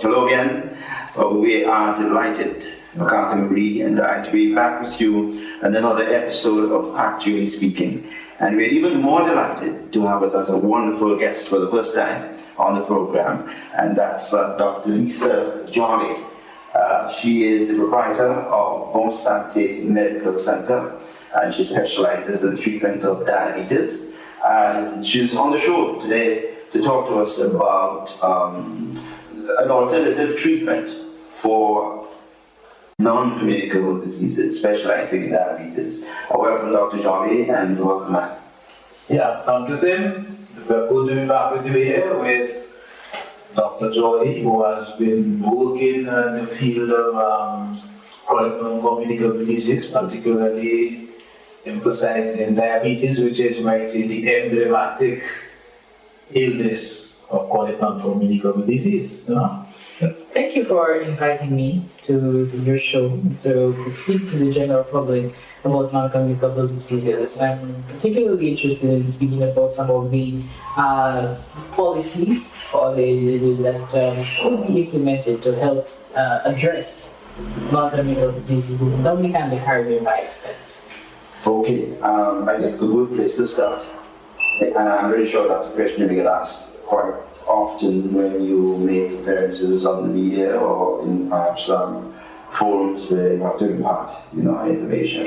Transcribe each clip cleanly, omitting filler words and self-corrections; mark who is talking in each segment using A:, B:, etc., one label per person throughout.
A: Hello again. We are delighted, Catherine Marie and I, to be back with you in another episode of Actually Speaking. And we're even more delighted to have with us a wonderful guest for the first time on the program, and that's Dr. Lisa Jolly. She is the proprietor of Bon Santé Medical Center, and she specializes in the treatment of diabetes. And she's on the show today to talk to us about an alternative treatment for non-communicable diseases, specializing in diabetes. Welcome, Dr. Jolly, and welcome back.
B: Yeah, thank you, Tim. We're good to be back with you here with Dr. Jolly, who has been working in the field of chronic non-communicable diseases, particularly emphasizing diabetes, which is the emblematic illness of chronic non-communicable disease.
C: Thank you for inviting me to your show to speak to the general public about non-communicable diseases. I'm particularly interested in speaking about some of the policies or that could be implemented to help address non-communicable diseases, not only can the cardiovascular test.
A: Okay, I think a good place to start, and I'm very sure that's a question you get asked quite often when you make appearances on the media or in perhaps some forums where you have to impart, information.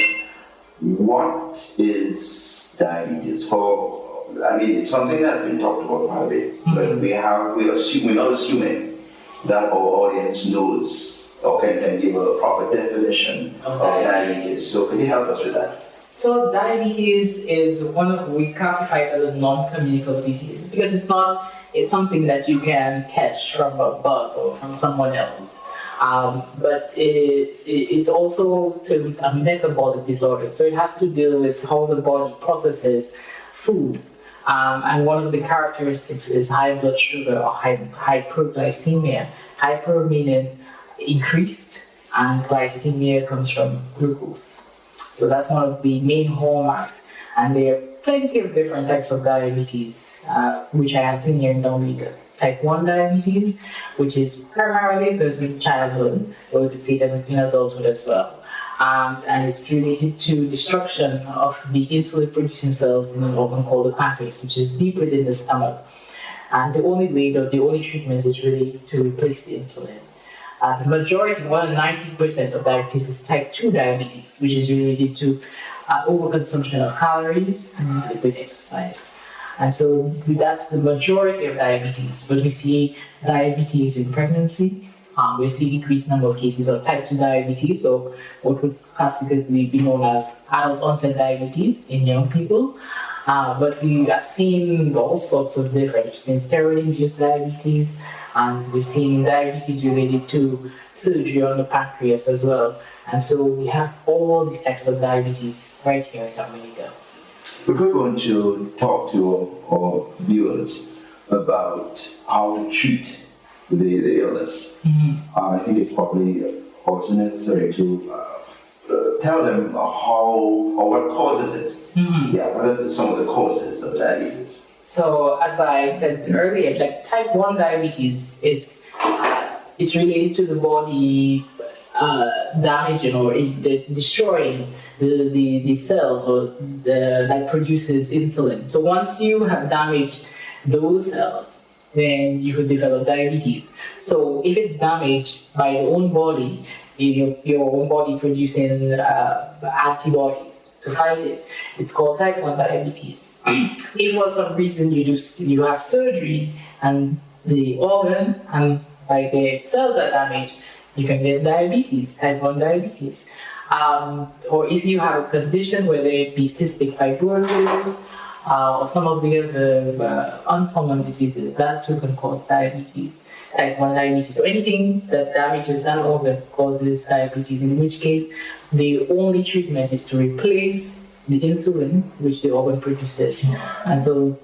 A: What is diabetes? It's something that's been talked about quite a bit, but we're not assuming that our audience knows or can give a proper definition of diabetes. So can you help us with that?
C: So diabetes is we classify it as a non-communicable disease because it's something that you can catch from a bug or from someone else. But it's also a metabolic disorder. So it has to do with how the body processes food. And one of the characteristics is high blood sugar or hyperglycemia. Hyper meaning increased, and glycemia comes from glucose. So that's one of the main hallmarks. And there are plenty of different types of diabetes, which I have seen here in Dominica. Type 1 diabetes, which is primarily occurs in childhood, but we could see it in adulthood as well. And it's related to destruction of the insulin-producing cells in an organ called the pancreas, which is deep within the stomach. And the only treatment is really to replace the insulin. The majority, more than 90% of diabetes is type 2 diabetes, which is related to overconsumption of calories and inadequate exercise. And so that's the majority of diabetes. But we see diabetes in pregnancy. We see increased number of cases of type 2 diabetes, or what would classically be known as adult onset diabetes in young people. But we have seen all sorts of different, we've seen steroid-induced diabetes, and we've seen diabetes related to surgery on the pancreas as well. And so we have all these types of diabetes right here in Dominica.
A: If we're going to talk to our viewers about how to treat the illness, I think it's probably also necessary to tell them how or what causes it. Yeah, what are some of the causes of diabetes? So,
C: as I said earlier, like type 1 diabetes, it's related to the body damaging or destroying the cells that produces insulin. So once you have damaged those cells, then you could develop diabetes. So if it's damaged by your own body, your own body producing antibodies to fight it, it's called type 1 diabetes. If for some reason you have surgery and the organ and by the cells are damaged, you can get diabetes, type 1 diabetes. Or if you have a condition, whether it be cystic fibrosis or some of the other uncommon diseases, that too can cause diabetes, type 1 diabetes. So anything that damages that organ causes diabetes, in which case the only treatment is to replace the insulin which the organ produces. And so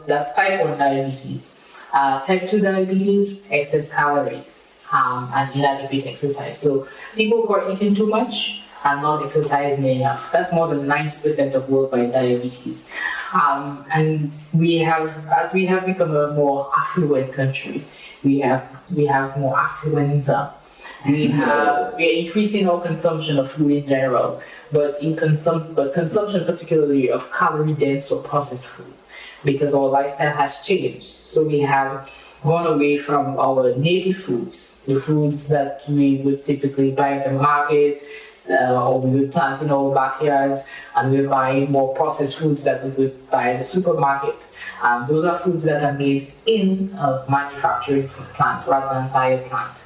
C: that's type 1 diabetes. Type 2 diabetes, excess calories and inadequate exercise. So people who are eating too much are not exercising enough. That's more than 90% of worldwide diabetes. And as we have become a more affluent country, we have more affluenza. We are increasing our consumption of food in general, but consumption particularly of calorie-dense or processed food, because our lifestyle has changed. So we have gone away from our native foods, the foods that we would typically buy in the market, or we would plant in our backyards, and we're buying more processed foods that we would buy in the supermarket. Those are foods that are made in a manufacturing plant rather than by a plant.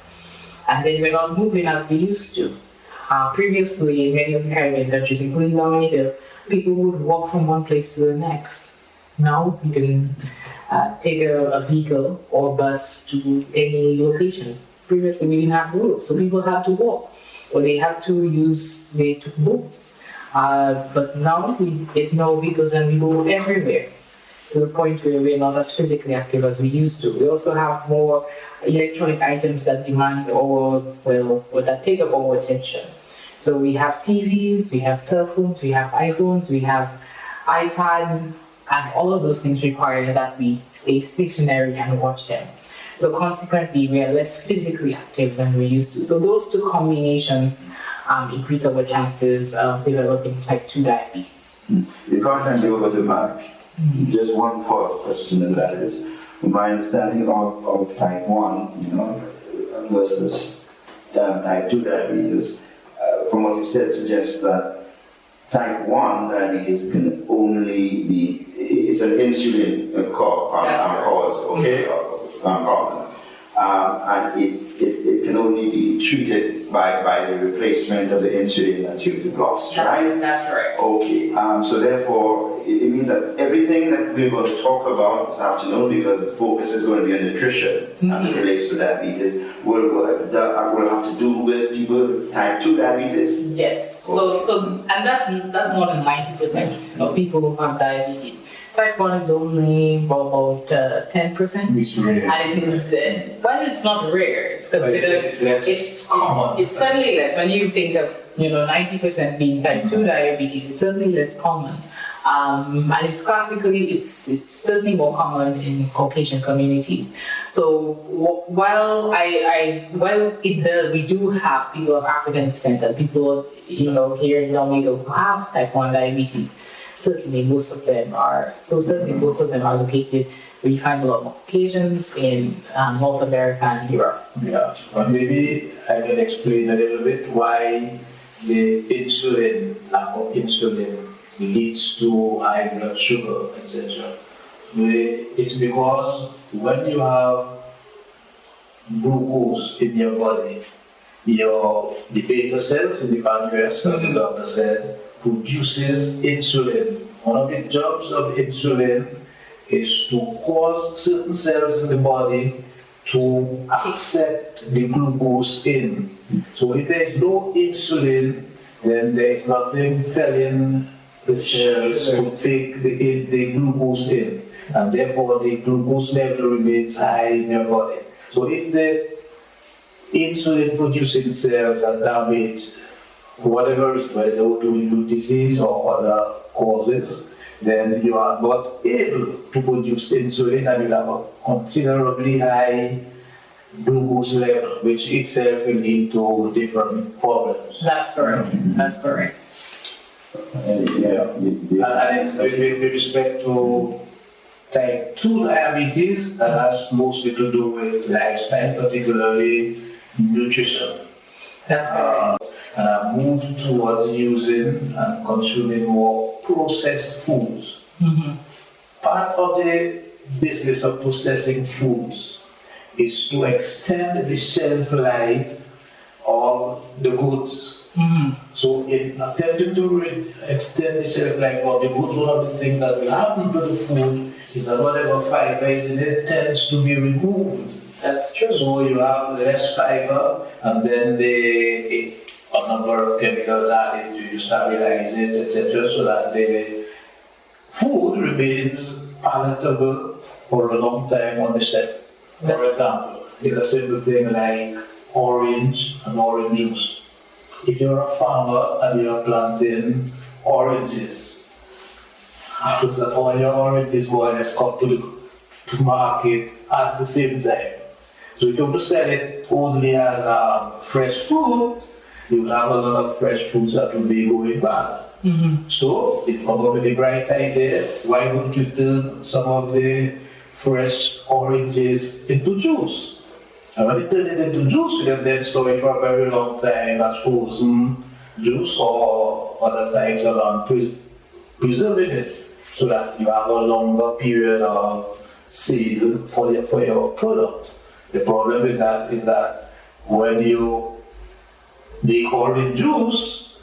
C: And then we're not moving as we used to. Previously, in many of the Caribbean countries, including Dominica, people would walk from one place to the next. Now you can take a vehicle or bus to any location. Previously, we didn't have roads, so people had to walk, or they took boats. But now we get in our vehicles and we go everywhere, to the point where we're not as physically active as we used to. We also have more electronic items that demand that take up our attention. So we have TVs, we have cell phones, we have iPhones, we have iPads, and all of those things require that we stay stationary and watch them. So consequently, we are less physically active than we used to. So those two combinations increase our chances of developing type 2 diabetes.
A: Before I hand you over to Mark, just one follow-up question, and that is, my understanding of type 1, versus type 2 diabetes, from what you said, suggests that type 1 diabetes can only be, it's an insulin cause, okay, problem. And it can only be treated by the replacement of the insulin that you've lost, right?
C: That's correct.
A: Okay, so therefore, it means that everything that we're going to talk about this afternoon, because the focus is going to be on nutrition as it relates to diabetes, will have to do with people with type 2 diabetes?
C: Yes,
A: Okay.
C: and that's more than 90% of people who have diabetes. Type 1 is only about 10%.
B: It's rare.
C: And it is, it's not rare, it's considered,
B: It's common.
C: It's certainly less. When you think of, 90% being type 2 diabetes, it's certainly less common. And it's classically, it's certainly more common in Caucasian communities. So while we do have people of African descent and people, here in Dominica who have type 1 diabetes, certainly most of them are located, we find a lot more Caucasians in North America and Europe.
B: Yeah, but maybe I can explain a little bit why the lack of insulin leads to high blood sugar, etc. It's because when you have glucose in your body, the beta cells in the pancreas, as the doctor said, produces insulin. One of the jobs of insulin is to cause certain cells in the body to accept the glucose in. So if there is no insulin, then there is nothing telling the cells to take the glucose in, and therefore the glucose level remains high in your body. So if the insulin producing cells are damaged, for whatever reason, whether it's autoimmune disease or other causes, then you are not able to produce insulin and you have a considerably high glucose level, which itself will lead to different problems.
C: That's correct. That's correct.
B: And with respect to type 2 diabetes, that has mostly to do with lifestyle, particularly nutrition.
C: That's correct.
B: And I've moved towards using and consuming more processed foods.
C: Mm-hmm.
B: Part of the business of processing foods is to extend the shelf life of the goods.
C: Mm-hmm.
B: So in attempting to extend the shelf life of the goods, one of the things that will happen to the food is that whatever fiber is in it tends to be removed.
C: That's true.
B: So you have less fiber, and then a number of chemicals added to stabilize it, etc., so that the food remains palatable for a long time on the shelf. For example, take a simple thing like orange and orange juice. if you're a farmer and you're planting oranges, because that all your oranges more or less come to market at the same time. So if you want to sell it only as fresh fruit, you will have a lot of fresh fruits that will be going bad. So if one of the bright ideas, why wouldn't you turn some of the fresh oranges into juice? And when you turn it into juice, you can then store it for a very long time as frozen juice or other types of preserving it so that you have a longer period of sale for your product. The problem with that is that when you make orange juice,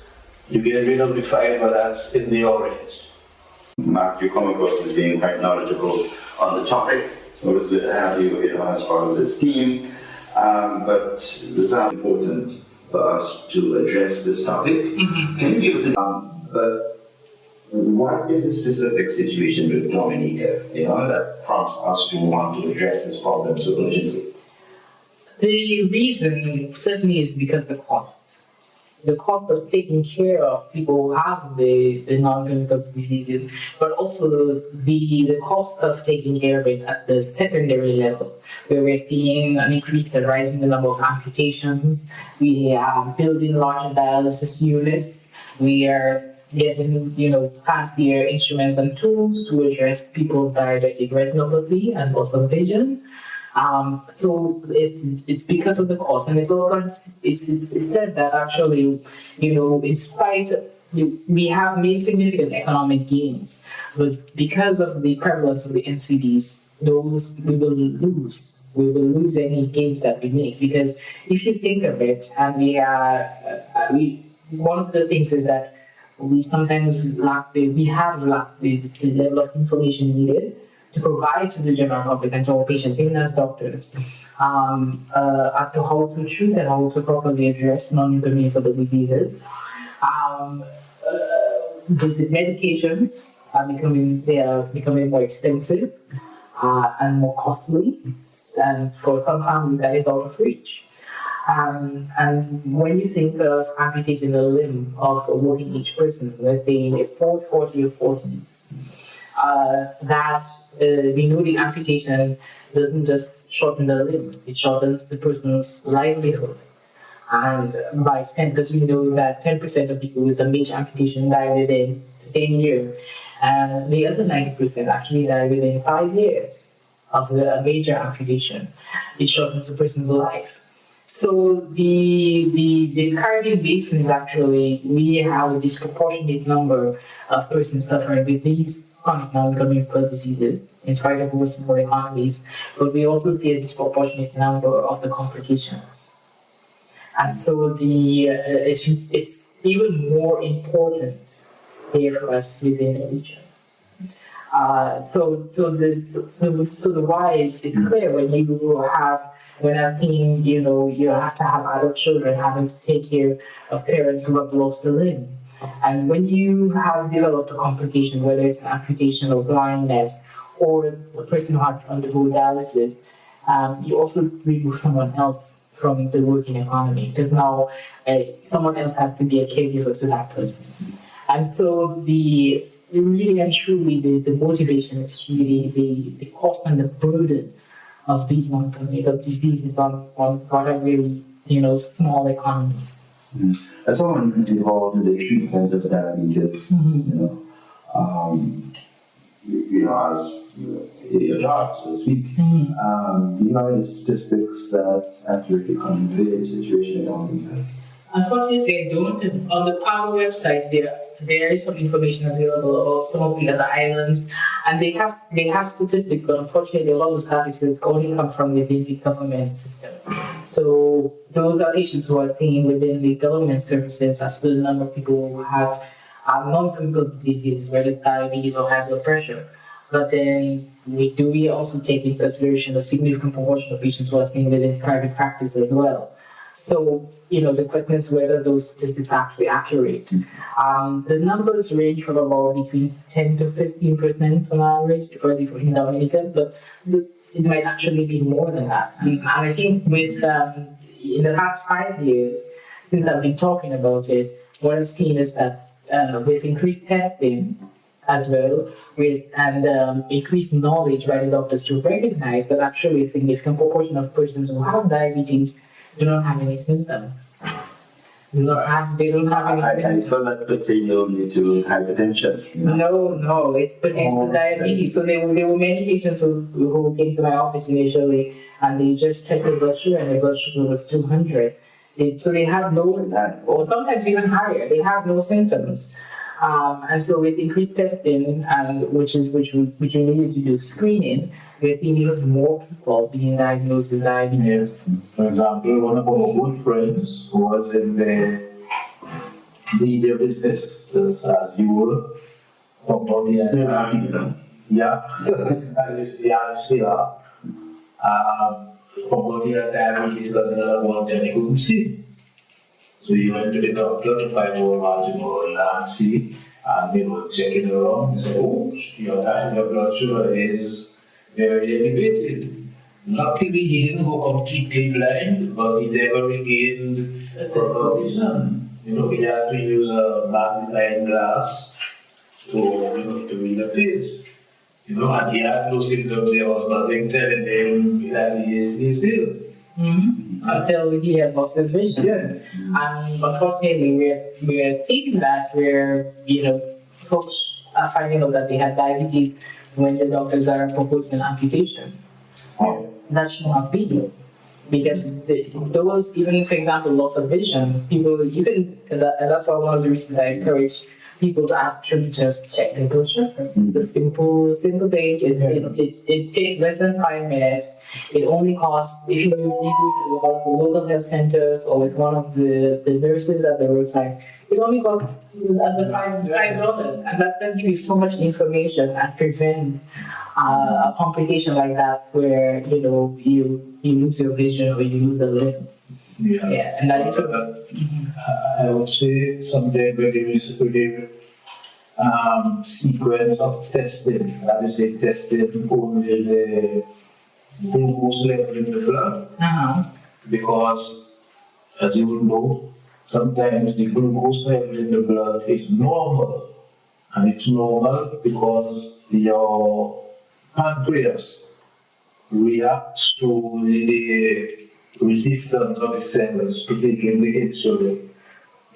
B: you get rid of the fiber that's in the orange.
A: Mark, you come across as being quite knowledgeable on the topic, so it's good to have you, as part of this team. But it's important for us to address this topic. Can you give us but what is the specific situation with Dominica, that prompts us to want to address this problem so urgently?
C: The reason certainly is because the cost. The cost of taking care of people who have the non-communicable diseases, but also the cost of taking care of it at the secondary level, where we're seeing an increase, a rise in the number of amputations. We are building larger dialysis units. We are getting, fancier instruments and tools to address people's diabetic retinopathy and loss of vision. So it's because of the cost, and it's also it's said that actually, in spite we have made significant economic gains, but because of the prevalence of the NCDs, those we will lose. We will lose any gains that we make, because if you think of it, and one of the things is that we sometimes have lacked the level of information needed to provide to the general public and to our patients, even as doctors, as to how to treat and how to properly address non-communicable diseases. The medications are becoming more expensive and more costly, and for some families that is out of reach. And when you think of amputating a limb of a working age person, let's say in their 40 or 40s, we know the amputation doesn't just shorten the limb, it shortens the person's livelihood. And by extent, because we know that 10% of people with a major amputation die within the same year, and the other 90% actually die within 5 years of the major amputation. It shortens the person's life. So the Caribbean basin is actually, we have a disproportionate number of persons suffering with these chronic non-communicable diseases, in spite of most small economies, but we also see a disproportionate number of the complications. And so it's even more important here for us within the region. So the why is clear when I've seen, you have to have adult children having to take care of parents who have lost a limb. And when you have developed a complication, whether it's an amputation or blindness, or a person who has to undergo dialysis, you also remove someone else from the working economy, because now someone else has to be a caregiver to that person. And so really and truly, the motivation is really the cost and the burden of these non-communicable diseases on what are really, small economies.
A: As someone involved in the treatment of diabetes, as your job, so to speak, do you have any statistics that accurately convey the situation on?
C: Unfortunately, I don't. On the Power website, there is some information available about some of the other islands, and they have statistics, but unfortunately, a lot of statistics only come from within the government system. So those are patients who are seen within the government services, as the number of people who have non-communicable diseases, whether it's diabetes or high blood pressure. But then we also take into consideration a significant proportion of patients who are seen within private practice as well. So, the question is whether those statistics are actually accurate. The numbers range from about between 10 to 15% on average in Dominica, but it might actually be more than that. And I think in the past 5 years, since I've been talking about it, what I've seen is that with increased testing as well, with increased knowledge by the doctors to recognize that actually a significant proportion of persons who have diabetes do not have any symptoms. They don't have any
A: I
C: symptoms.
A: saw that pertain only to hypertension.
C: No, it pertains to diabetes. So there were many patients who came to my office initially and they just checked their blood sugar and their blood sugar was 200. So they have no, or sometimes even higher, they have no symptoms. And so with increased testing, and which we needed to do screening, we're seeing even more people being diagnosed with diabetes.
B: Yes. For example, one of our good friends who was in the media business, as you were, probably yeah, still are. Probably had diabetes because another one that he couldn't see. So he went to the doctor to find out what he can't see, and they were checking it around and said, oh, your blood sugar is very elevated. Luckily, he didn't go completely blind, but he never regained vision. He had to use a magnifying glass to read the page. And he had no symptoms, there was nothing telling him that he is ill.
C: Until he had lost his vision.
B: Yeah.
C: And unfortunately, we're seeing that where, folks are finding out that they have diabetes when the doctors are proposing amputation. That should not be. Because those, even for example, loss of vision, and that's why one of the reasons I encourage people to actually just check their blood sugar. It's a simple thing. It takes less than 5 minutes. It only costs, if you do it with one of the local health centers or with one of the nurses at the roadside, it only costs under $5. And that's going to give you so much information and prevent a complication like that where, you lose your vision or you lose a limb.
B: Yeah.
C: And that
B: I would say something very sequence of testing. That is, testing only the glucose level in the blood. Because, as you will know, sometimes the glucose level in the blood is normal. And it's normal because your pancreas reacts to the resistance of the cells to taking the insulin.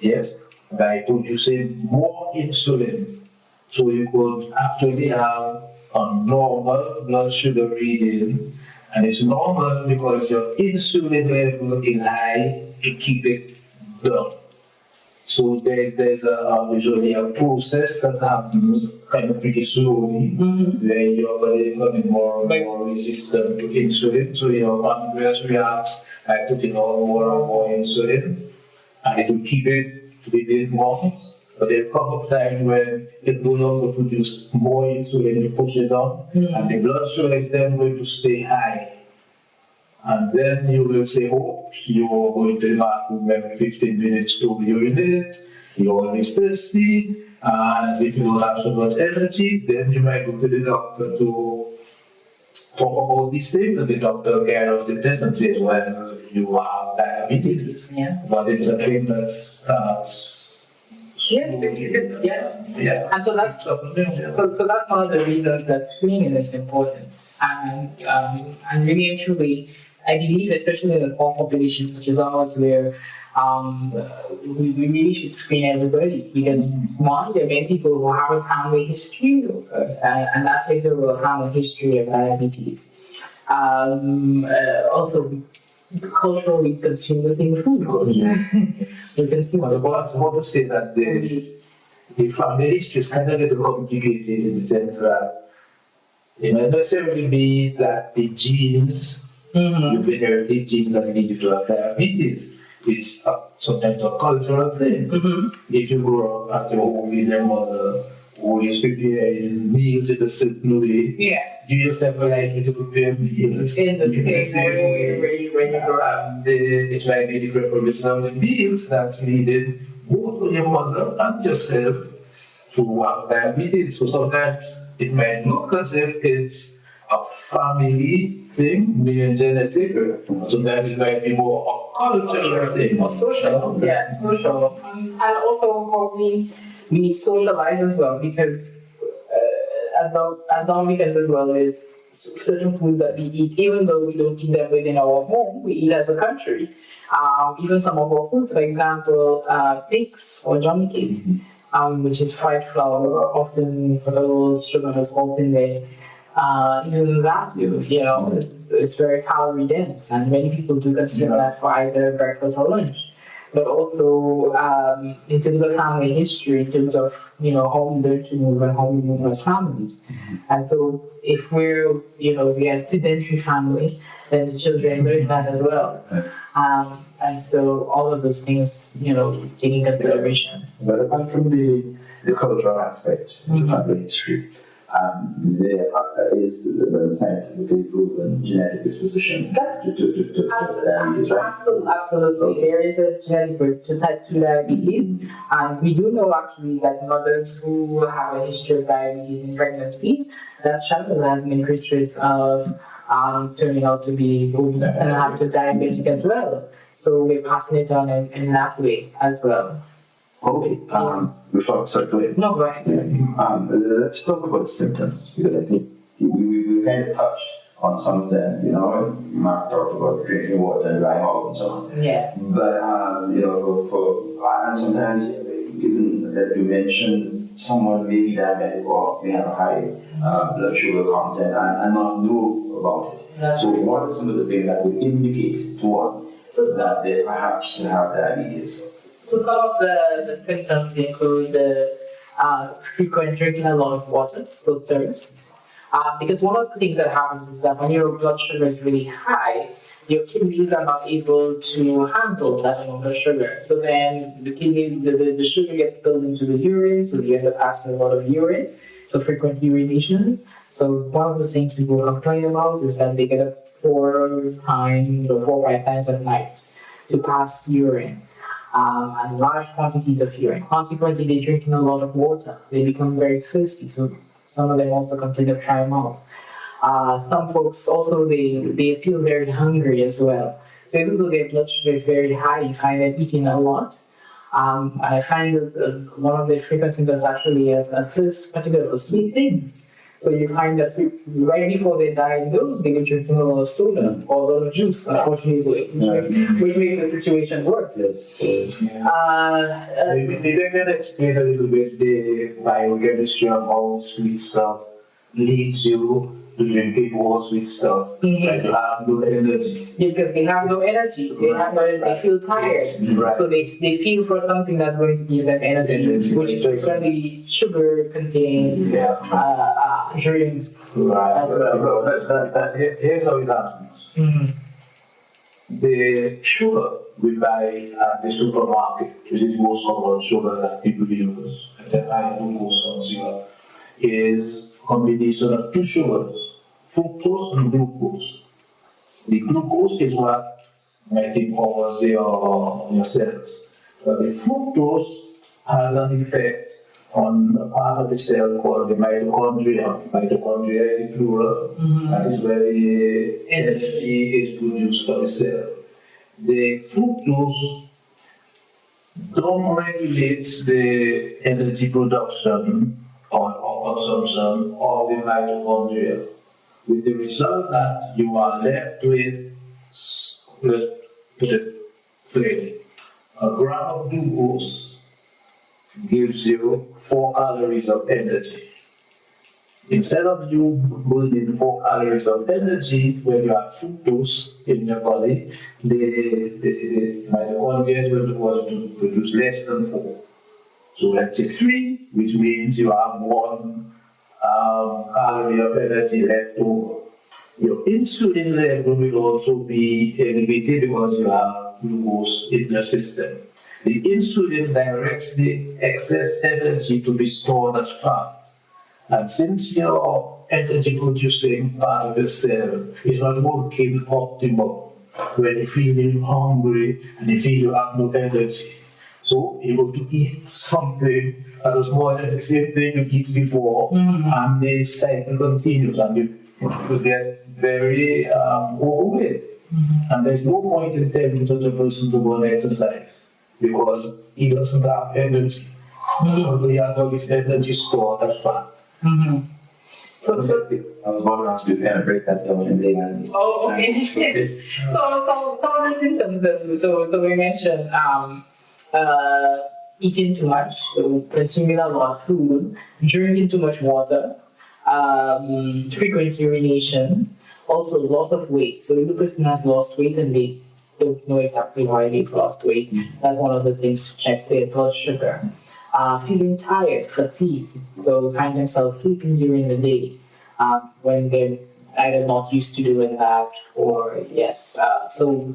B: Yes, by producing more insulin. So you could actually have a normal blood sugar reading, and it's normal because your insulin level is high to keep it down. So there's usually a process that happens kind of pretty slowly, where your body becoming more and more resistant to insulin. So your pancreas reacts by putting on more and more insulin, and it will keep it within norms. But there come a time when it no longer produces more insulin to push it down, and the blood sugar is then going to stay high. And then you will say, oh, you're going to the bathroom every 15 minutes to urinate, you're always thirsty, and if you don't have so much energy, then you might go to the doctor to talk about these things, and the doctor carries out the test and says, well, you have diabetes.
C: Yeah.
B: But it's a thing that starts.
C: Yeah. And so that's one of the reasons that screening is important. And really and truly, I believe, especially in a small population such as ours, where we really should screen everybody, because one, there are many people who have a family history, and that plays a role, family history of diabetes. Also, culturally, we consume the same food. We consume.
B: I want to say that the family history is kind of a little complicated in the sense that it might not necessarily be that the genes, you've inherited genes that lead you to have diabetes. It's sometimes a cultural thing. If you grow up at your home with your mother who is preparing meals in a certain way, you yourself are likely to prepare meals
C: in the same way when you grow up.
B: It's likely the preparation of the meals that's needed both for your mother and yourself to have diabetes. So sometimes it might look as if it's a family thing, being genetic. Sometimes it might be more a cultural thing.
C: Or social, yeah, social. And also probably we socialize as well because as Dominicans as well is certain foods that we eat, even though we don't eat them within our home, we eat as a country. Even some of our foods, for example, pigs or johnny cake, which is fried flour, often put a little sugar and salt in there. Even that, it's very calorie dense, and many people do consume that for either breakfast or lunch. But also, in terms of family history, in terms of how we learn to move and how we move as families. And so, if we are a sedentary family, then the children learn that as well. And so, all of those things, taking consideration.
A: But apart from the cultural aspect, the family history, there is the scientifically proven genetic disposition to diabetes, right?
C: Absolutely. There is a genetic root to type 2 diabetes. And we do know actually that mothers who have a history of diabetes in pregnancy, that child has an increased risk of turning out to be obese and have to diabetic as well. So we're passing it on in that way as well.
A: Okay. Sorry, go ahead.
C: No, go ahead.
A: Let's talk about symptoms, because I think we kind of touched on some of them. Mark talked about drinking water and dry mouth and so on.
C: Yes.
A: But and sometimes, given that you mentioned someone may be diabetic or may have a high blood sugar content and not know about it.
C: That's
A: So
C: right.
A: what are some of the things that would indicate to one that they perhaps have diabetes?
C: So some of the symptoms include the frequent drinking a lot of water, so thirst. Because one of the things that happens is that when your blood sugar is really high, your kidneys are not able to handle that amount of sugar. So then the kidneys, the sugar gets spilled into the urine, so you end up passing a lot of urine, so frequent urination. So one of the things people complain about is that they get up 4 times or 4 or 5 times at night to pass urine. And large quantities of urine. Consequently, they're drinking a lot of water. They become very thirsty, so some of them also complain of dry mouth. Some folks also, they feel very hungry as well. So even though their blood sugar is very high, you find them eating a lot. I find that one of the frequent symptoms actually a thirst, particularly for sweet things. So you find that right before they diagnose, they were drinking a lot of soda or a lot of juice, unfortunately, which makes the situation worse.
A: Yes.
B: Maybe they can explain a little bit the biochemistry of how sweet stuff leads you to drinking more sweet stuff. Like you have no energy.
C: Because they have no energy, they feel tired.
B: Right.
C: So they feel for something that's going to give them energy, which is frequently sugar-contained drinks
B: Right.
C: as well.
B: Here's how it happens. The sugar we buy at the supermarket, which is most common sugar that people use, except high glucose on zero, is a combination of 2 sugars, fructose and glucose. The glucose is what I think powers your cells. But the fructose has an effect on a part of the cell called the mitochondria. Mitochondria is the plural. That is where the energy is produced for the cell. The fructose don't regulate the energy production or consumption of the mitochondria, with the result that you are left with, let's put it plainly, a gram of glucose gives you 4 calories of energy. Instead of you burning 4 calories of energy when you have fructose in your body, the mitochondria is going to produce less than 4. So let's say 3, which means you have 1 calorie of energy left over. Your insulin level will also be elevated because you have glucose in your system. The insulin directs the excess energy to be stored as fat. And since your energy producing part of the cell is not working optimal, when you're feeling hungry and you feel you have no energy, so you're going to eat something that was more or less the same thing you eat before, and the cycle continues, and to get very overweight. And there's no point in telling such a person to go and exercise because he doesn't have energy. He has all this energy stored as fat.
C: So,
A: I was going to ask you to break that down in layman's.
C: oh, okay. So some of the symptoms. So we mentioned eating too much, so consuming a lot of food, drinking too much water, frequent urination, also loss of weight. So if the person has lost weight and they don't know exactly why they've lost weight, that's one of the things to check their blood sugar. Feeling tired, fatigue, so find themselves sleeping during the day when they're either not used to doing that or so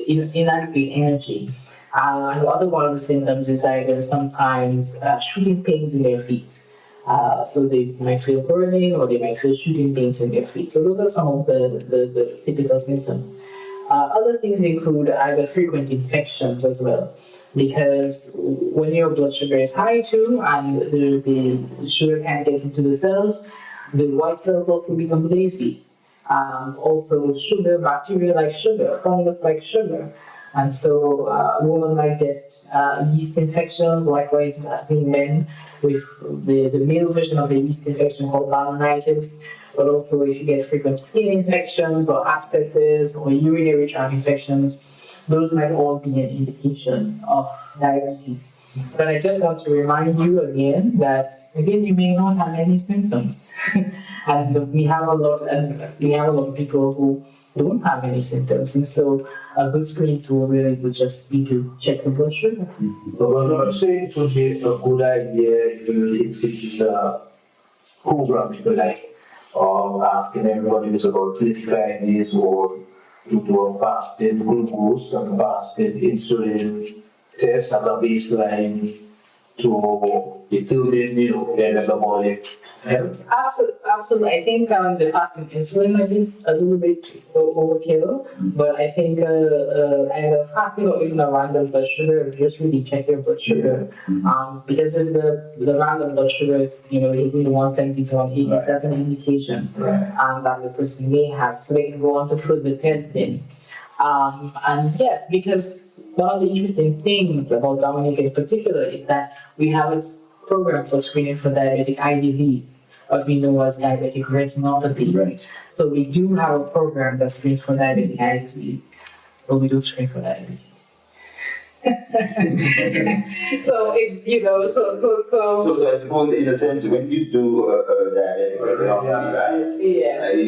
C: inadequate energy. And the other one of the symptoms is either sometimes shooting pains in their feet. So they might feel burning or they might feel shooting pains in their feet. So those are some of the typical symptoms. Other things include either frequent infections as well. Because when your blood sugar is high too, and the sugar can't get into the cells, the white cells also become lazy. Also sugar, bacteria like sugar, fungus like sugar. And so a woman might get yeast infections. Likewise, I've seen men with the male version of a yeast infection called laminitis. But also if you get frequent skin infections or abscesses or urinary tract infections, those might all be an indication of diabetes. But I just want to remind you again that you may not have any symptoms, and we have a lot of people who don't have any symptoms, and so a good screening tool really would just be to check the blood sugar.
B: So I'm not saying it would be a good idea if you institute a program, if you like, of asking everybody who's about 25 days old to do a fasted glucose and fasted insulin test as a baseline to determine their metabolic health.
C: Absolutely. I think the fasting insulin might be a little bit overkill, but I think either fasting or even a random blood sugar, just really check your blood sugar. Because if the random blood sugar is, hitting the 170 to 180, that's an indication that the person may have, so they can go on to further testing. And yes, because one of the interesting things about Dominica in particular is that we have a program for screening for diabetic eye disease, what we know as diabetic retinopathy.
A: Right.
C: So we do have a program that screens for diabetic eye disease, but we don't screen for diabetes. So
A: So I suppose in a sense when you do a diabetic retinopathy, right?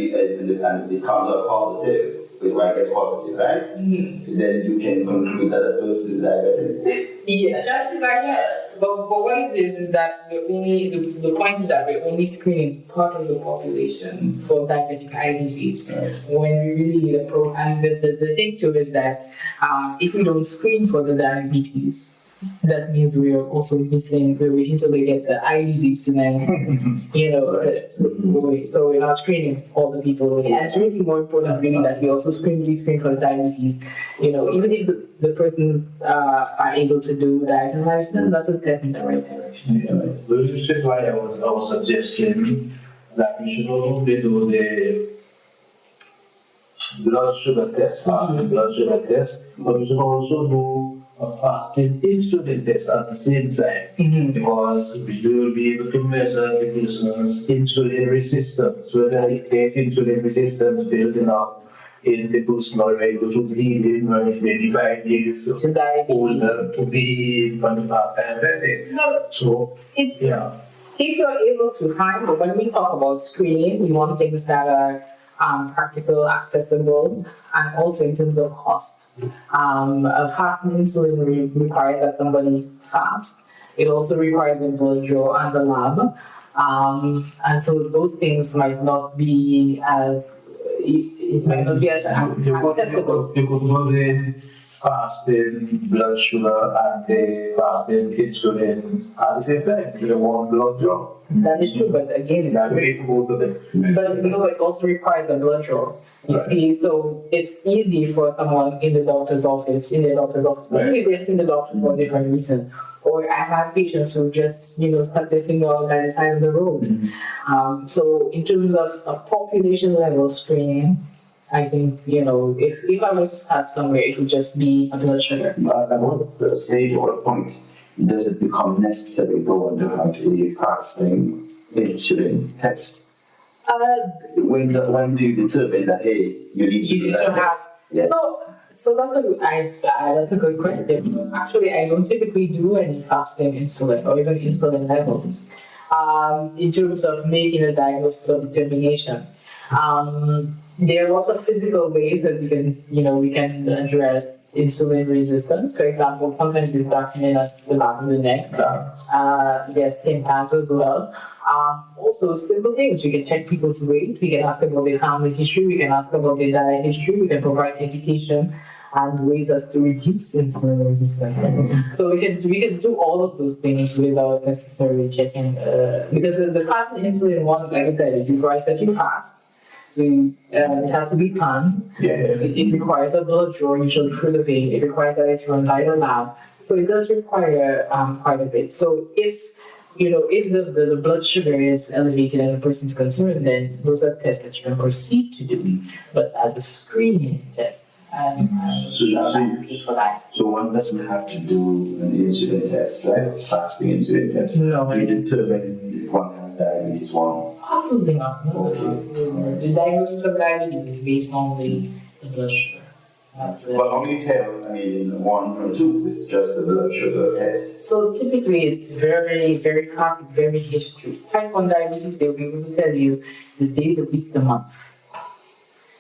A: And the comes out positive, why it gets positive, right? Then you can conclude that a person is diabetic.
C: Yes, chances are yes. But what it is that the point is that we're only screening part of the population for diabetic eye disease. When we really need a and the thing too is that if we don't screen for the diabetes, that means we are also missing, we're waiting till they get the eye disease to then, so we're not screening all the people. And it's really more important really that we also screen for the diabetes. Even if the persons are able to do diet and lifestyle, that's a step in the right direction.
B: Which is why I was suggesting that we should only do the blood sugar test, fasted blood sugar test, but we should also do a fasted insulin test at the same time, because we will be able to measure the person's insulin resistance, whether it takes insulin resistance building up in the person already to bleed in when it's maybe 5 years older to be 25 diabetic.
C: No,
B: so,
C: if you're able to find, but when we talk about screening, we want things that are practical, accessible, and also in terms of cost. A fasting insulin requires that somebody fast. It also requires the blood draw and the lab. And so those things might not be as, it might not be as accessible.
B: You could go in fasting blood sugar and the fasting insulin at the same time. You want blood draw.
C: That is true, but again, it's
B: both of them.
C: But it also requires a blood draw. You see, so it's easy for someone in their doctor's office, maybe they've seen the doctor for a different reason, or Or I've had patients who just, stuck their finger out by the side of the road. So in terms of a population level screening, I think, if I were to start somewhere, it would just be a blood sugar.
A: But at what stage or what point does it become necessary for one to have a fasting insulin test? When do you determine that, hey, you need to
C: You
A: do
C: need
A: that
C: to have.
A: test? Yeah.
C: So that's a good question. Actually, I don't typically do any fasting insulin or even insulin levels in terms of making a diagnosis or determination. There are lots of physical ways that we can address insulin resistance. For example, sometimes it's documented at the back of the neck. Yes, skin pads as well. Also, simple things. We can check people's weight. We can ask about their family history. We can ask about their diet history. We can provide education and ways as to reduce insulin resistance. So we can do all of those things without necessarily checking. Because the fast insulin one, like I said, it requires that you fast. So it has to be planned. It requires a blood draw, usually through the vein. It requires that it's run by the lab. So it does require quite a bit. So if the blood sugar is elevated and the person's concerned, then those are tests that you can proceed to do. But as a screening test, I'm not advocate for that.
A: So one doesn't have to do an insulin test, right? Fasting insulin test.
C: No.
A: You determine if one has diabetes one.
C: Absolutely not. No.
A: Okay.
C: The diagnosis of diabetes is based on the blood sugar. That's it.
A: But how can you tell, one from two with just the blood sugar test?
C: So typically it's very, very classic, very history. Type 1 diabetes, they'll be able to tell you the day, the week, the month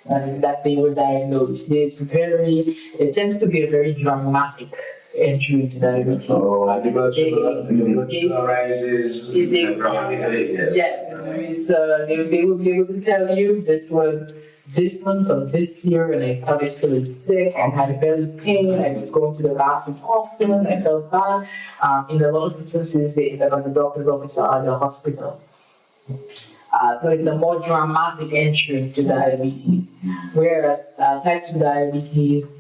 C: that they were diagnosed. It tends to be a very dramatic entry into diabetes.
A: Oh,
B: The blood sugar rises dramatically.
C: Yes, they will be able to tell you this was this month or this year when I started feeling sick, I had belly pain, I was going to the bathroom often, I felt bad. In a lot of instances, they end up at the doctor's office or at the hospital. So it's a more dramatic entry to diabetes. Whereas type 2 diabetes,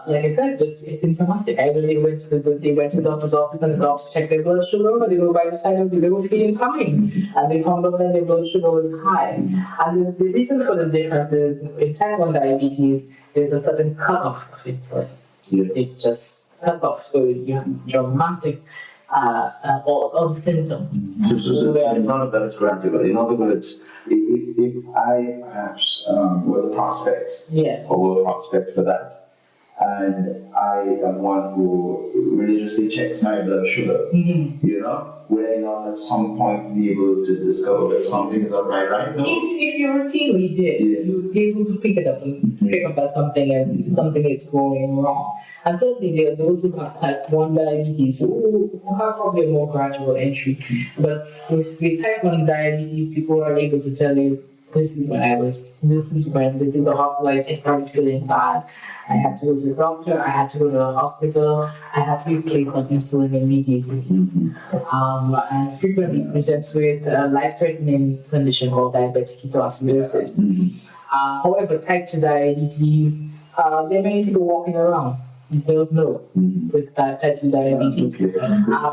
C: like I said, just asymptomatic. Either they went to the doctor's office and the doctor checked their blood sugar, or they were by the side of they were feeling fine, and they found out that their blood sugar was high. And the reason for the difference is in type 1 diabetes, there's a certain cutoff of insulin. It just cuts off, so you have dramatic all the symptoms.
A: So none of that is gradual. In other words, if I perhaps was a prospect or a prospect for that, and I am one who religiously checks my blood sugar, will I not at some point be able to discover that something is not right? No?
C: If you routinely did, you would be able to pick it up and pick up that something is going wrong. And certainly there are those who have type 1 diabetes who have probably a more gradual entry. But with type 1 diabetes, people are able to tell you, this is a hospital, I started feeling bad. I had to go to the doctor, I had to go to the hospital, I had to be placed on insulin immediately. And frequently presents with a life-threatening condition called diabetic ketoacidosis. However, type 2 diabetes, there are many people walking around they don't know with type 2 diabetes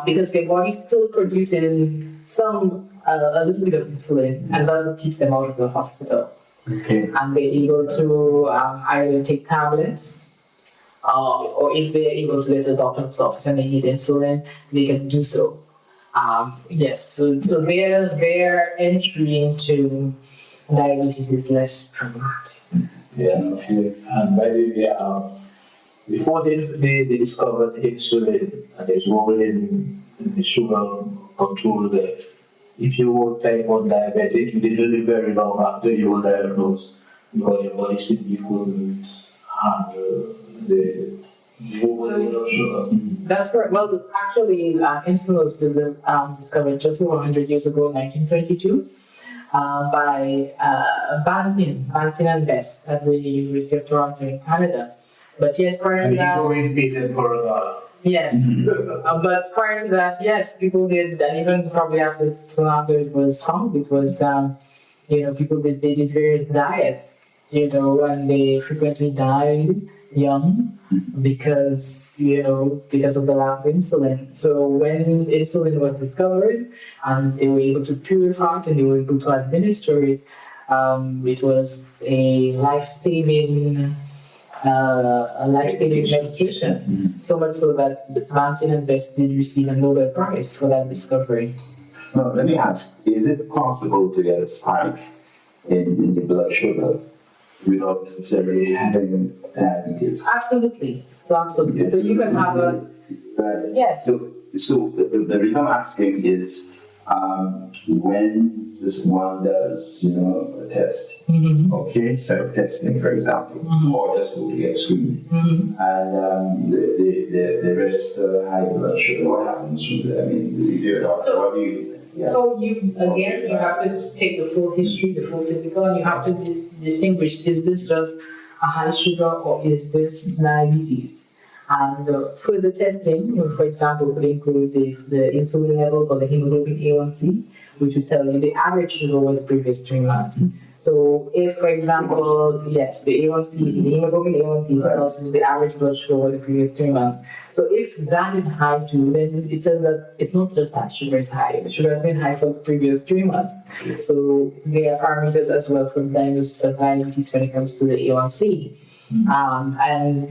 C: because their body's still producing a little bit of insulin, and that's what keeps them out of the hospital. And they're able to either take tablets, or if they're able to go to the doctor's office and they need insulin, they can do so. So their entry into diabetes is less traumatic.
B: And by the way, before they discovered insulin, and there's one in the sugar control there. If you were type 1 diabetic, you didn't live very long after you were diagnosed because your body simply couldn't handle the sugar.
C: That's correct. Well, actually, insulin was discovered just over 100 years ago in 1922 by Banting and Best at the University of Toronto in Canada. But yes, prior to that, yes. But prior to that, yes, people did, and even probably after it was found, it was, people did various diets, and they frequently died young because because of the lack of insulin. So when insulin was discovered and they were able to purify it and they were able to administer it, it was a life-saving medication. So much so that Martin and Best did receive a Nobel Prize for that discovery.
A: Now, let me ask, is it possible to get a spike in the blood sugar without necessarily having diabetes?
C: Absolutely. So you can have a
A: Right.
C: yes.
A: So the reason I'm asking is when this one does, a test, okay, self-testing, for example, or just go to get screened, and they register high blood sugar, what happens to them? I mean, if you're a doctor, what do you? Yeah.
C: So you have to take the full history, the full physical, and you have to distinguish: is this just a high sugar or is this diabetes? And further testing, for example, could include the insulin levels or the hemoglobin A1C, which would tell you the average sugar over the previous 3 months. So if, for example, yes, the A1C, the hemoglobin A1C tells you the average blood sugar over the previous 3 months. So if that is high too, then it says that it's not just that sugar is high. The sugar has been high for the previous 3 months. So there are parameters as well for diagnosis of diabetes when it comes to the A1C. And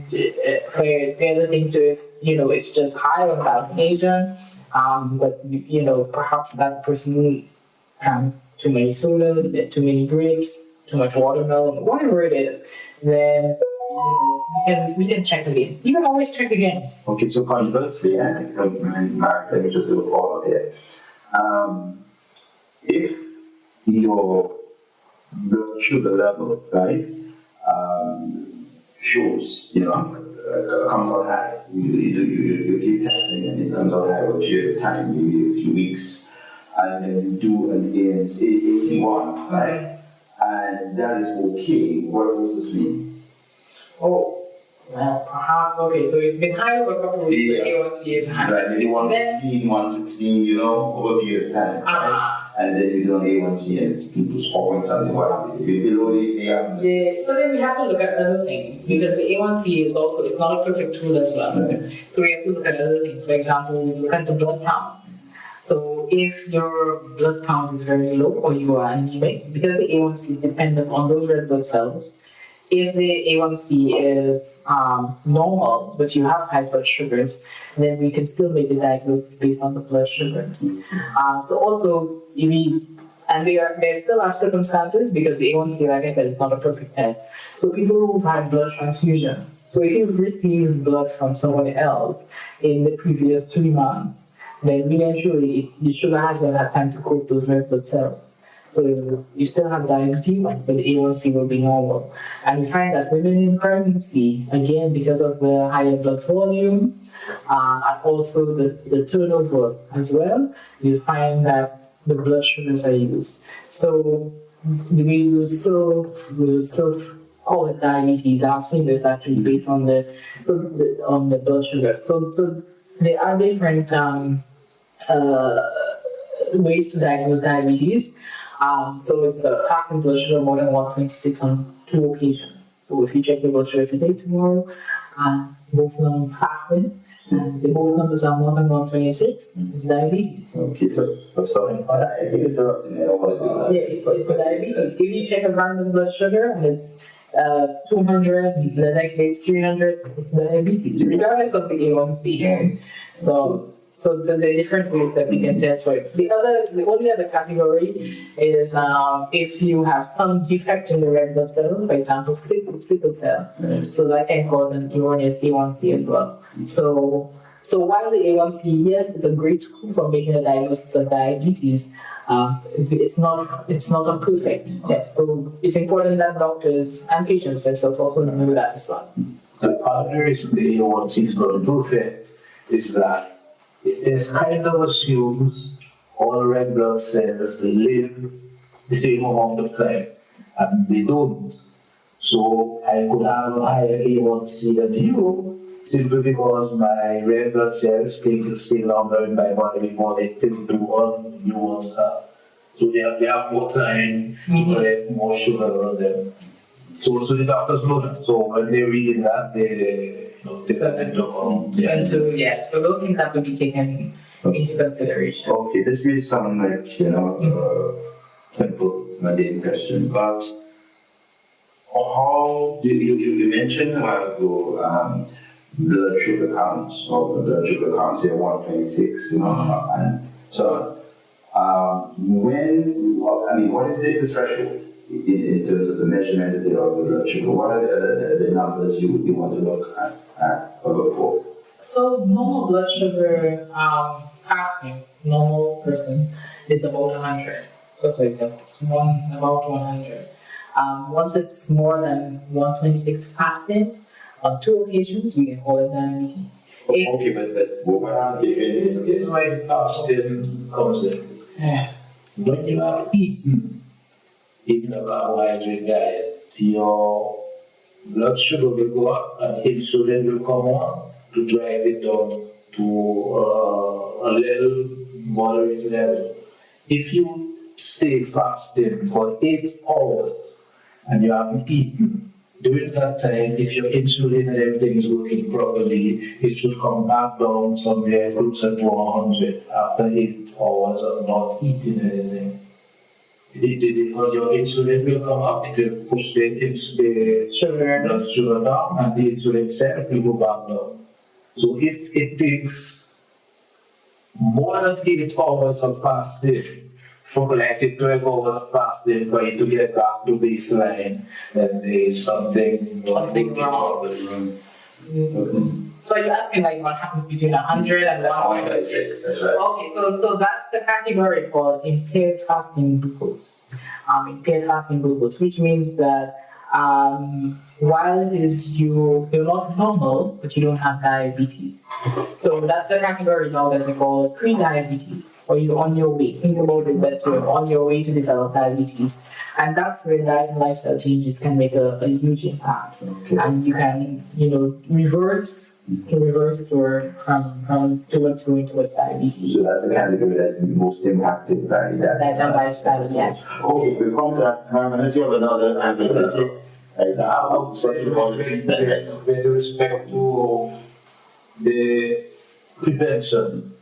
C: for the other thing too, if it's just high on that occasion, but perhaps that person drank too many sodas, too many grapes, too much watermelon, whatever it is, then we can check again. You can always check again.
A: Okay, so conversely, Mark, let me just do a follow-up here. If your blood sugar level, right, shows, comes out high. You keep testing and it comes out high over a period of time, maybe a few weeks, and then you do an AC1, right? And that is okay. What does this mean?
C: Oh, well, perhaps, okay, so it's been high over a couple of weeks, the A1C is high.
A: Right, maybe 115, 116, over a period of time. Right? And then you do an A1C and people's points and what happens. If you're below it,
C: yeah, so then we have to look at other things because the A1C is also, it's not a perfect tool as well. Right. So we have to look at other things. For example, we look at the blood count. So if your blood count is very low or you are anemic, because the A1C is dependent on those red blood cells, if the A1C is normal, but you have high blood sugars, then we can still make the diagnosis based on the blood sugars. So also, and there still are circumstances because the A1C, like I said, is not a perfect test. So people who've had blood transfusions, so if you've received blood from someone else in the previous 3 months, then eventually the sugar hasn't had time to coat those red blood cells. So you still have diabetes, but the A1C will be normal. And we find that women in pregnancy, again, because of the higher blood volume, and also the turnover as well, you find that the blood sugars are used. So we will still call it diabetes. I've seen this actually based on the blood sugar. So there are different ways to diagnose diabetes. So it's a fasting blood sugar more than 126 on 2 occasions. So if you check your blood sugar today, tomorrow, both of them fasting, and the both numbers are more than 126, it's diabetes.
A: Okay, so sorry, I keep interrupting. I don't want to do that.
C: Yeah, it's a diabetes. If you check a random blood sugar and it's 200, the next day it's 300, it's diabetes, regardless of the A1C. So the different ways that we can test for it. The only other category is if you have some defect in the red blood cell, for example, sickle cell. So that can cause an erroneous A1C as well. So while the A1C, yes, it's a great tool for making a diagnosis of diabetes, it's not a perfect test. So it's important that doctors and patients themselves also know that as well.
B: The other reason the A1C is not perfect is that it kind of assumes all red blood cells live the same amount of time, and they don't. So I could have a higher A1C than you simply because my red blood cells can stay longer in my body before they tend to all new ones have. So they have more time to collect more sugar on them. So the doctors know that. So when they read that, they take that into account.
C: Yes, so those things have to be taken into consideration.
A: Okay, this may sound like, simple, mundane question, but how do you mentioned a while ago, blood sugar counts, or the blood sugar counts here 126, and so what is the threshold in terms of the measurement of the blood sugar? What are the numbers you want to look at or look for?
C: So normal blood sugar fasting, normal person is about 100. So it's about 100. Once it's more than 126 fasting, on 2 occasions we can call it diabetes.
A: Okay, but what
B: Here's why the fasting comes in.
C: Yeah.
B: When you are eating a carbohydrate diet, your blood sugar will go up and insulin will come on to drive it down to a little moderate level. If you stay fasting for 8 hours and you haven't eaten, during that time, if your insulin and everything is working properly, it should come back down somewhere closer to 100 after 8 hours of not eating anything. Because your insulin will come up, it will push the blood sugar down, and the insulin itself will go back down. So if it takes more than 8 hours of fasting, for like 12 hours of fasting for you to get back to baseline, then there is something wrong.
C: So you're asking like what happens between 100 and 126?
A: That's right.
C: Okay, so that's the category called impaired fasting glucose. Impaired fasting glucose, which means that while it is you're not normal, but you don't have diabetes. So that's the category now that we call pre-diabetes, or you're on your way. Think about it that you're on your way to develop diabetes. And that's where diet and lifestyle changes can make a huge impact.
A: Okay.
C: And you can, reverse or from towards going towards diabetes.
A: So that's the category that most impacted by that.
C: Diet and lifestyle, yes.
A: Okay, we come to that. Unless you have another answer.
B: I would say with respect to the prevention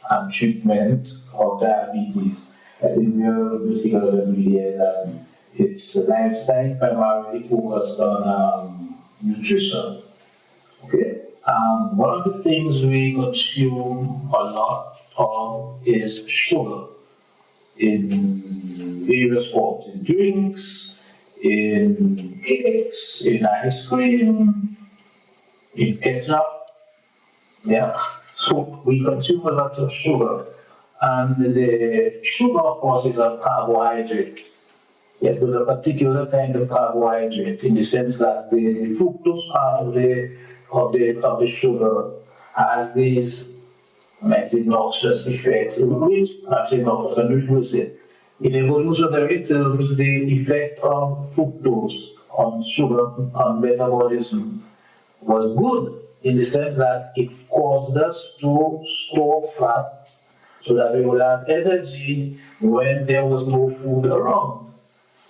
B: and treatment of diabetes, I think we are basically agree here that it's a lifestyle primarily focused on nutrition. Okay? One of the things we consume a lot of is sugar in various forms, in drinks, in cakes, in ice cream, in ketchup. Yeah. So we consume a lot of sugar. And the sugar, of course, is a carbohydrate. It was a particular kind of carbohydrate in the sense that the fructose part of the sugar has these noxious effects, which actually noxious and reduce it. In evolutionary terms, the effect of fructose on sugar, on metabolism, was good in the sense that it caused us to store fat so that we would have energy when there was no food around.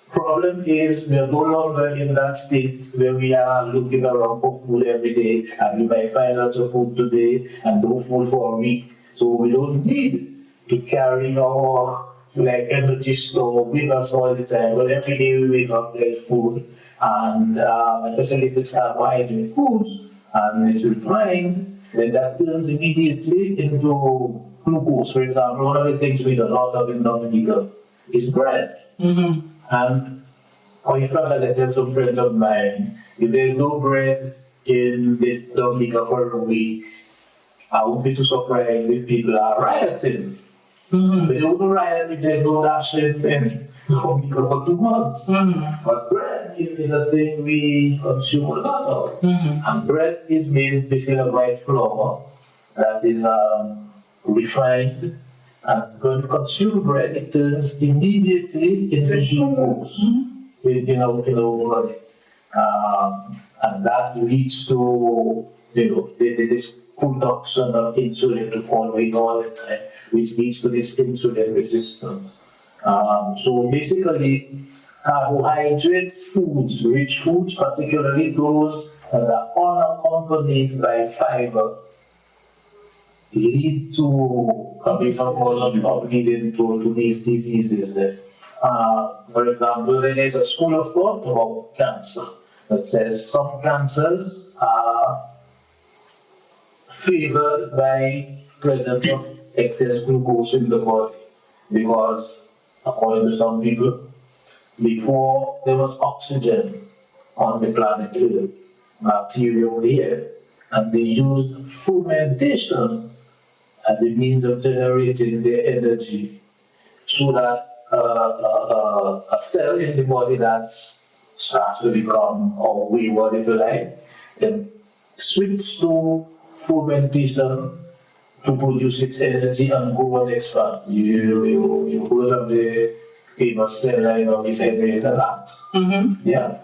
B: Problem is, we are no longer in that state where we are looking around for food every day, and we might find lots of food today and no food for a week. So we don't need to carry our energy store with us all the time. But every day we wake up, there's food, and especially if it's carbohydrate foods and it's refined, then that turns immediately into glucose. For example, one of the things we eat a lot of in Dominica is bread.
C: Mm-hmm.
B: And in fact, as I tell some friends of mine, if there's no bread in the Dominica for a week, I won't be too surprised if people are rioting.
C: Mm-hmm.
B: They won't riot if there's no dash in Dominica for 2 months.
C: Mm-hmm.
B: But bread is a thing we consume a lot of.
C: Mm-hmm.
B: And bread is made basically of white flour that is refined. And when you consume bread, it turns immediately into glucose in our body. And that leads to this production of insulin following all the time, which leads to this insulin resistance. So basically, carbohydrate foods, rich foods, particularly those that are unaccompanied by fiber, lead to leading to these diseases. For example, there is a school of thought about cancer that says some cancers are favored by presence of excess glucose in the body because, according to some people, before there was oxygen on the planet Earth, bacteria were here, and they used fermentation as a means of generating their energy so that a cell in the body that starts to become or wayward, if you like, then switch to fermentation to produce its energy and go and expand. You heard of the famous line of his Henrietta Lacks.
C: Mm-hmm.
B: Yeah.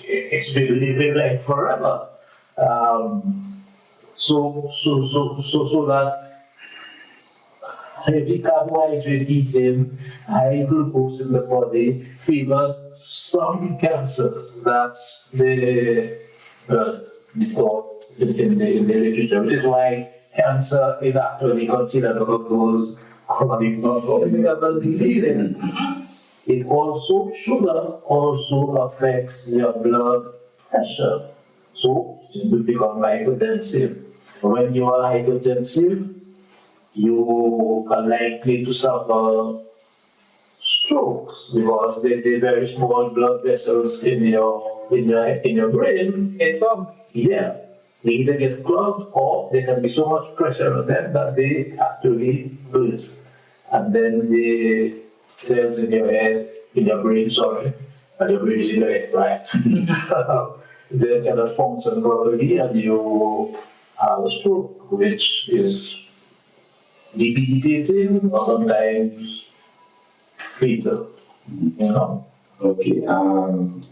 B: It's been living like forever. So that heavy carbohydrate eating, high glucose in the body favors some cancers. That's the thought in the literature, which is why cancer is actually considered one of those chronic non-communicable diseases. It also, sugar also affects your blood pressure. So it will become hypertensive. When you are hypertensive, you are likely to suffer strokes because the very small blood vessels in your brain get clogged. Yeah, they either get clogged or there can be so much pressure on them that they actually burst. And then the cells in your head, in your brain, and your brain is in your head, right? They cannot function properly and you have a stroke, which is debilitating or sometimes fatal, you know.
A: Okay,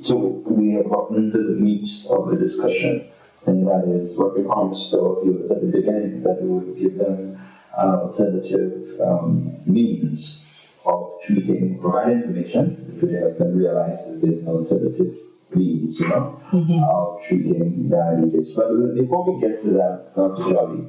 A: so we have gotten to the meat of the discussion, and that is what we promised our viewers at the beginning, that we would give them alternative means of treating, provide information, if they have been realized that there's no alternative means, of treating diabetes. But before we get to that, Dr. Jolly,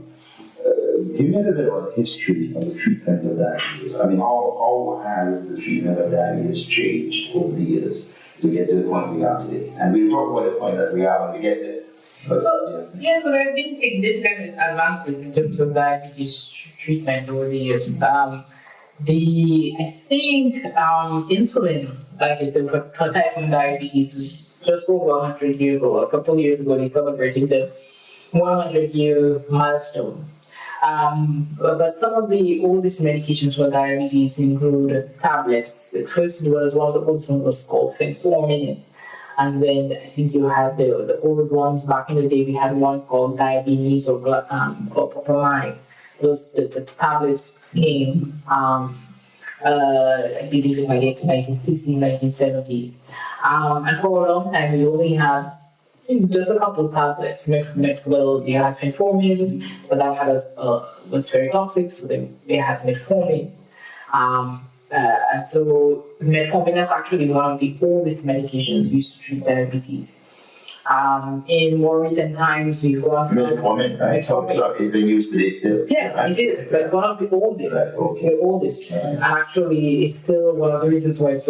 A: give me a little bit of a history of the treatment of diabetes. I mean, how has the treatment of diabetes changed over the years to get to the point we are today? And we'll talk about the point that we are when we get there. But,
C: so there have been significant advances in terms of diabetes treatment over the years. I think insulin, like I said, for type 1 diabetes was just over 100 years old. A couple of years ago, they celebrated the 100-year milestone. But some of the oldest medications for diabetes include tablets. The first was one of the oldest ones was called fenformin. And then I think you had the old ones back in the day. We had one called diabetes or propamide. The tablets came, I believe in the 1960s, 1970s. And for a long time, we only had just a couple of tablets. Well, you had fenformin, but that was very toxic, so they had metformin. And so metformin is actually one of the oldest medications used to treat diabetes. In more recent times, we've gone from
A: metformin, right? So it's been used today too.
C: Yeah, it is, but one of the oldest.
A: Right, okay.
C: The oldest. And actually, it's still one of the reasons why it's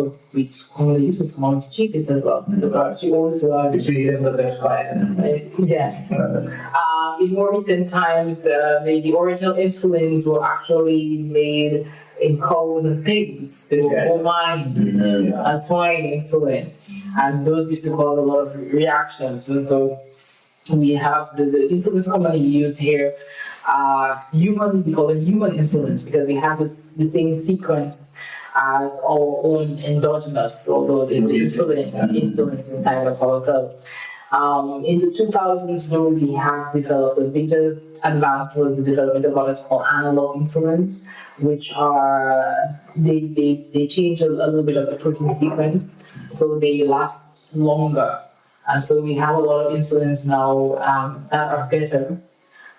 C: commonly used. It's one of the cheapest as well. Because actually, always
B: It's really for the expired.
C: Yes. In more recent times, the original insulins were actually made in cows and pigs. They were bovine and swine insulin. And those used to cause a lot of reactions. And so we have the insulins commonly used here. We call them human insulins because they have the same sequence as our own endogenous, although the insulins inside of ourselves. In the 2000s, though, we have developed a major advance was the development of what is called analog insulins, which are, they change a little bit of the protein sequence, so they last longer. And so we have a lot of insulins now that are better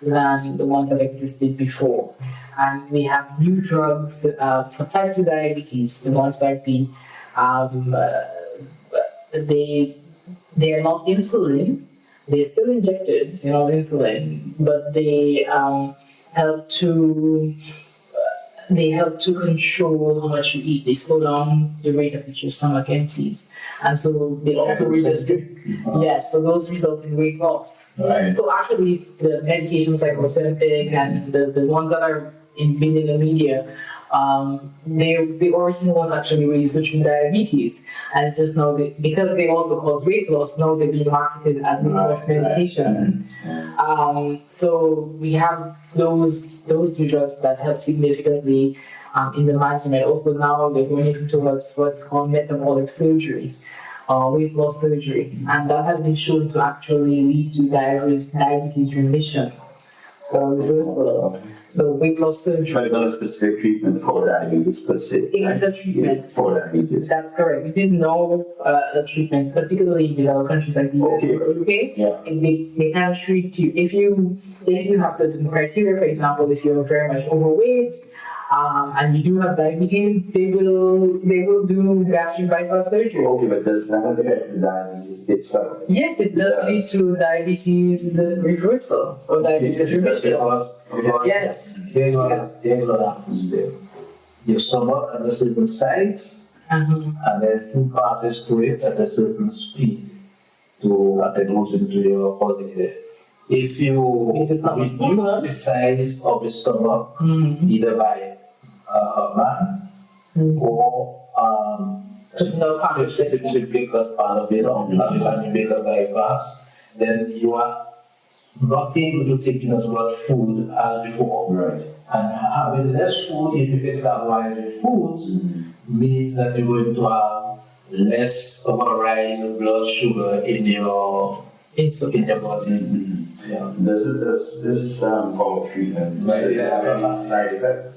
C: than the ones that existed before. And we have new drugs for type 2 diabetes, the ones like the Um, uh, they are not insulin. They're still injected, insulin, but help to they help to control how much you eat. They slow down the rate at which your stomach empties. And so they also resist. Yes, so those result in weight loss.
B: Right.
C: So actually, the medications like Ozempic and the ones that are been in the media, the original ones actually were used to treat diabetes. And it's just now, because they also cause weight loss, now they're being marketed as weight loss medications. So we have those two drugs that help significantly in the management. Also now they're going into towards what's called metabolic surgery, weight loss surgery, and that has been shown to actually lead to diabetes remission or reversal. So weight loss surgery.
A: But it's not a specific treatment for diabetes per se.
C: It's a treatment.
A: For diabetes.
C: That's correct. It is no a treatment, particularly in developed countries like the US or UK.
B: Yeah.
C: And they can treat you if you have certain criteria. For example, if you're very much overweight, and you do have diabetes, they will do gastric bypass surgery.
A: Okay, but does that affect the diabetes itself?
C: Yes, it does lead to diabetes reversal or diabetes remission. Yes.
B: Here's what happens there. Your stomach at a certain size, and then food passes through it at a certain speed and then goes into your body there. If you reduce the size of the stomach, either by a man or simply cut part of it off, and you make a bypass, then you are not able to take in as much food as before.
A: Right.
B: And having less food, even if it's carbohydrate foods, means that you're going to have less of a rise of blood sugar in your body. Yeah.
A: This form of treatment, does it have any side effects?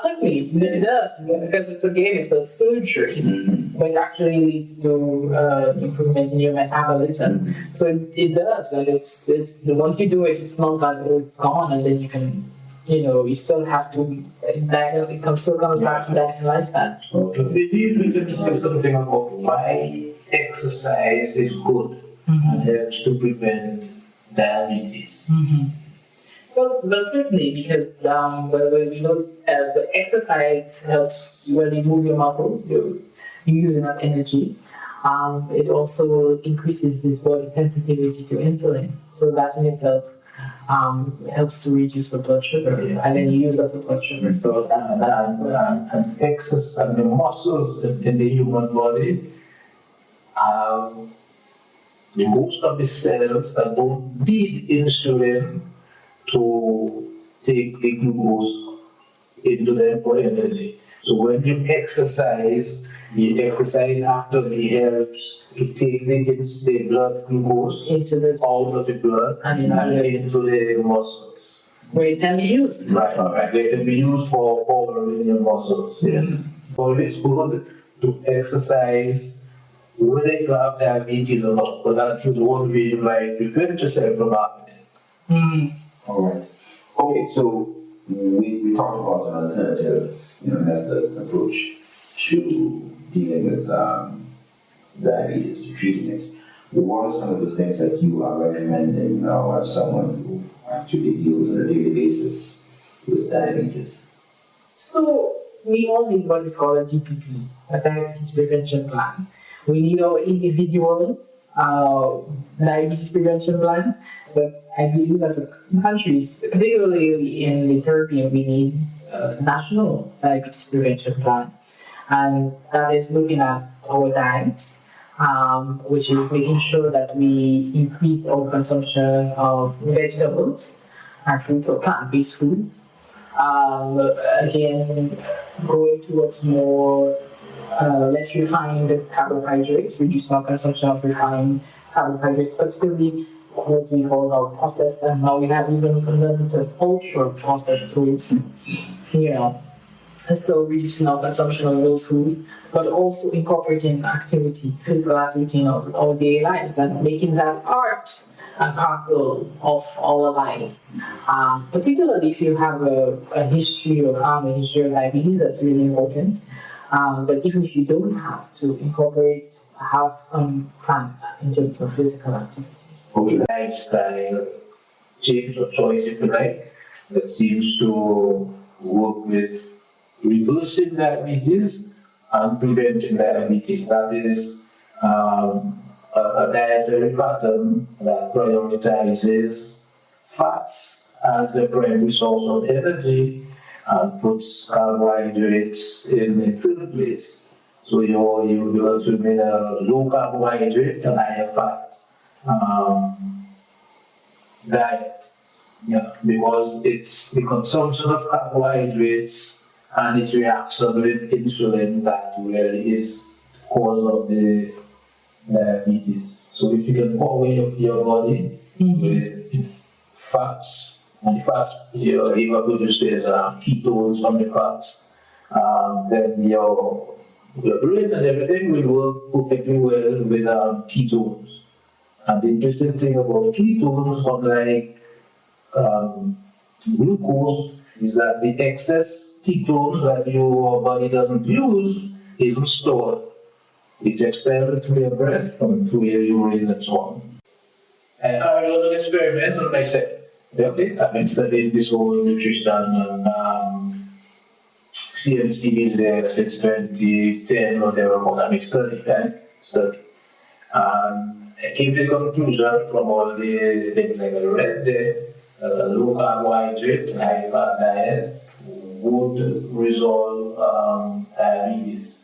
C: Certainly, it does, because it's a surgery, but it actually leads to improvement in your metabolism. So it does, and it's once you do it, it's not that it's gone, and then you can, you still have to diet. It still comes back to diet and lifestyle.
B: Okay. Maybe we can say something about why exercise is good and helps to prevent diabetes.
C: Well, certainly, because the exercise helps when you move your muscles, you use enough energy. It also increases this body sensitivity to insulin, so that in itself helps to reduce the blood sugar, and then you use up the blood sugar. So
B: and exercise and the muscles in the human body have most of the cells that don't need insulin to take the glucose into them for energy. So when you exercise, the exercise actually helps to take the blood glucose out of the blood and into the muscles.
C: Where it can be used.
B: Right. They can be used for powering your muscles. Yes. So it's good to exercise whether you have diabetes or not, but that's the one way you might prevent yourself from having it.
A: All right. Okay, so we talked about an alternative, method approach to dealing with diabetes, to treating it. What are some of the things that you are recommending now as someone who actually deals on a daily basis with diabetes?
C: So we all need what is called a DPP, a diabetes prevention plan. We need our individual diabetes prevention plan, but I believe as a country, particularly in the Caribbean, we need a national diabetes prevention plan. And that is looking at our diet, which is making sure that we increase our consumption of vegetables and fruits or plant-based foods. Again, going towards more less refined carbohydrates, reducing our consumption of refined carbohydrates, particularly what we call our processed, and now we have even into ultra processed foods, and so reducing our consumption of those foods, but also incorporating activity, physical activity in our daily lives and making that part and parcel of our lives. Particularly if you have a history or family history of diabetes, that's really important. But even if you don't have to incorporate, have some plan in terms of physical activity.
A: Okay.
B: Lifestyle change or choice, if you like, that seems to work with reversing diabetes and preventing diabetes. That is a dietary pattern that prioritizes fats as the primary source of energy and puts carbohydrates in the third place. So you're assuming a low carbohydrate and higher fat diet. Yeah, because it's the consumption of carbohydrates and its reaction with insulin that really is the cause of the diabetes. So if you can power your body with fats, and the fats, you're able to say ketones from the fats, then your brain and everything will work perfectly well with ketones. And the interesting thing about ketones, unlike glucose, is that the excess ketones that your body doesn't use isn't stored. It's expelled through your breath and through your urine and so on. And I carried on an experiment on myself. Okay, I've been studying this whole nutrition and CMC is there since 2010 or thereabout. I've been studying, right? And I came to the conclusion from all the things I read there that a low carbohydrate, high fat diet would resolve diabetes.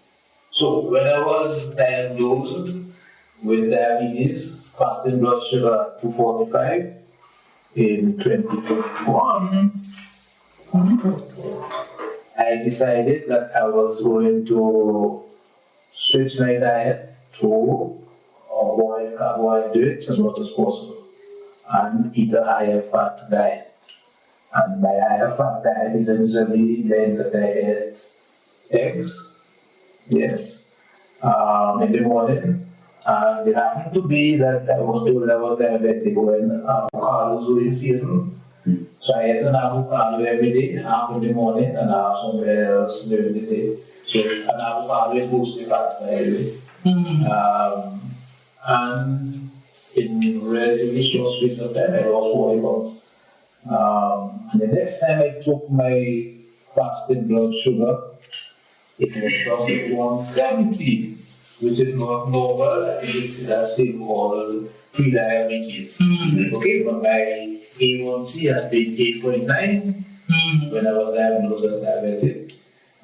B: So when I was diagnosed with diabetes, fasting blood sugar at 245 in 2021, I decided that I was going to switch my diet to avoid carbohydrates as much as possible and eat a higher fat diet. And my higher fat diet is usually meant that I eat eggs, yes, in the morning. And it happened to be that I was told I was diabetic when avocados were in season. So I ate an avocado every day, half in the morning and half somewhere else during the day. So an avocado is mostly fat, by the way. And in relatively short space of time, I lost 40 pounds. And the next time I took my fasted blood sugar, it was just 170, which is not normal. I think it's that thing called pre-diabetes. Okay, but my A1C had been 8.9 when I was diagnosed as diabetic.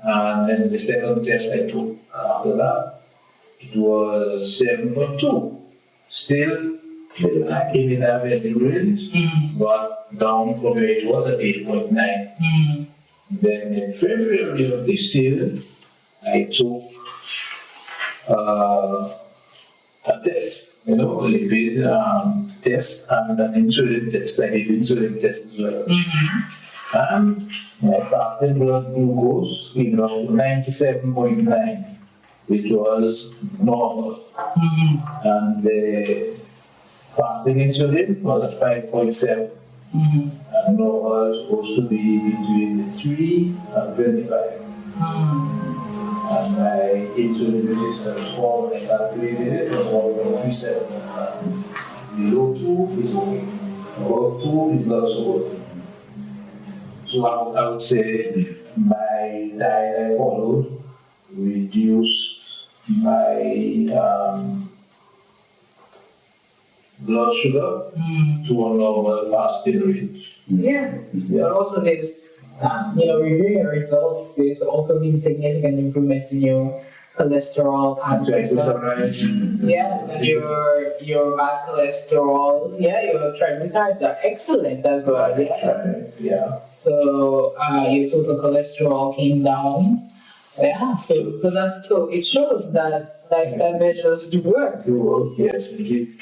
B: And then the second test I took after that, it was 7.2. Still in the diabetic range, but down from where it was at 8.9. Then in February of this year, I took a test, a lipid test and an insulin test. I did insulin test as well. And my fasted blood glucose came down to 97.9, which was normal. And the fasting insulin was at 5.7. And normal is supposed to be between 3 and 25. And my insulin resistance score, when I calculated it, was 1.37. Below 2 is okay. Above 2 is not so good. So I would say my diet I followed reduced my blood sugar to a normal fasting range.
C: Yeah, but also there's, reviewing your results, there's also been significant improvements in your cholesterol and yes, and your bad cholesterol, your triglycerides are excellent as well.
B: Yeah.
C: So your total cholesterol came down. Yeah, so it shows that lifestyle measures do work.
B: Yes, indeed.